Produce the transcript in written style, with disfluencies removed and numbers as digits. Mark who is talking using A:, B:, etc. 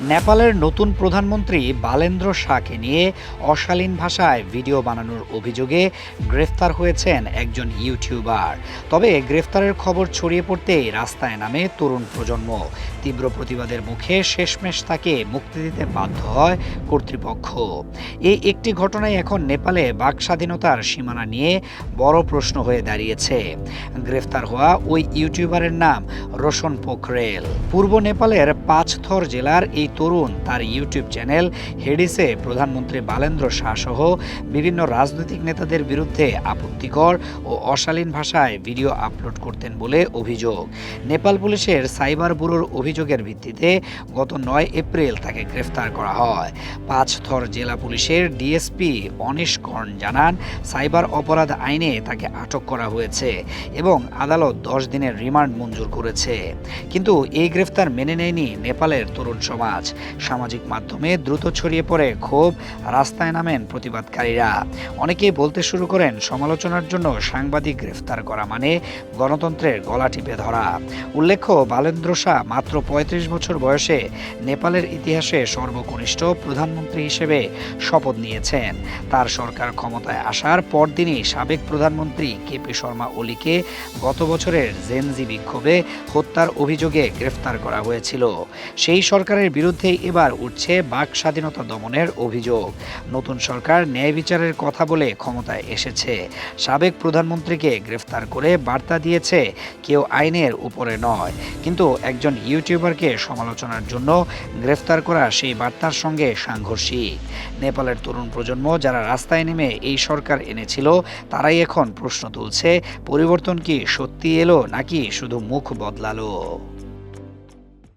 A: নেপালের নতুন প্রধানমন্ত্রী বালেন্দ্র শাহকে নিয়ে অশালীন ভাষায় ভিডিও বানানোর অভিযোগে গ্রেফতার হয়েছেন একজন ইউটিউবার। তবে গ্রেফতারের খবর ছড়িয়ে পড়তেই রাস্তায় নামে তরুণ প্রজন্ম। তীব্র প্রতিবাদের মুখে শেষমেশ তাকে মুক্তি দিতে বাধ্য হয় কর্তৃপক্ষ। এই একটি ঘটনায় এখন নেপালে বাক স্বাধীনতার সীমানা নিয়ে বড় প্রশ্ন হয়ে দাঁড়িয়েছে। গ্রেফতার হওয়া ওই ইউটিউবারের নাম রোশন পোখরেল। পূর্ব নেপালের পাঁচথর জেলার এই তরুণ তার ইউটিউব চ্যানেল হেডিসে প্রধানমন্ত্রী বালেন্দ্র শাহ সহ বিভিন্ন রাজনৈতিক নেতাদের বিরুদ্ধে আপত্তিকর ও অশালীন ভাষায় ভিডিও আপলোড করতেন বলে অভিযোগ। নেপাল পুলিশের সাইবার ব্যুরোর অভিযোগের ভিত্তিতে গত ৯ এপ্রিল তাকে গ্রেফতার করা হয়। পাঁচথর জেলা পুলিশের ডিএসপি অনিশ কর্ণ জানান, সাইবার অপরাধ আইনে তাকে আটক করা হয়েছে এবং আদালত 10 দিনের রিমান্ড মঞ্জুর করেছে। কিন্তু এই গ্রেফতার মেনে নেয়নি নেপালের তরুণ সমাজ। সামাজিক মাধ্যমে দ্রুত ছড়িয়ে পড়ে ক্ষোভ, রাস্তায় নামেন প্রতিবাদকারীরা। অনেকেই বলতে শুরু করেন, সমালোচনার জন্য সাংবাদিক গ্রেফতার করা মানে গণতন্ত্রের গলা টিপে ধরা। উল্লেখ্য, বালেন্দ্র শাহ মাত্র ৩৫ বছর বয়সে নেপালের ইতিহাসে সর্বকনিষ্ঠ প্রধানমন্ত্রী হিসেবে শপথ নিয়েছেন। তার সরকার ক্ষমতায় আসার পরদিনই সাবেক প্রধানমন্ত্রী কেপি শর্মা ওলিকে গত বছরের জেনজি বিক্ষোভে হত্যার অভিযোগে গ্রেফতার করা হয়েছিল। সেই সরকারের বিরুদ্ধেই এবার উঠছে বাক স্বাধীনতা দমনের অভিযোগ। নতুন সরকার ন্যায় বিচারের কথা বলে ক্ষমতায় এসেছে। সাবেক প্রধানমন্ত্রীকে গ্রেফতার করে বার্তা দিয়েছে, কেউ আইনের উপরে নয়। কিন্তু একজন ইউটিউবারকে সমালোচনার জন্য গ্রেফতার করা সেই বার্তার সঙ্গে সাংঘর্ষিক। নেপালের তরুণ প্রজন্ম যারা রাস্তায় নেমে এই সরকার এনেছিল, তারাই এখন প্রশ্ন তুলছে, পরিবর্তন কি সত্যি এলো নাকি শুধু মুখ বদলালো?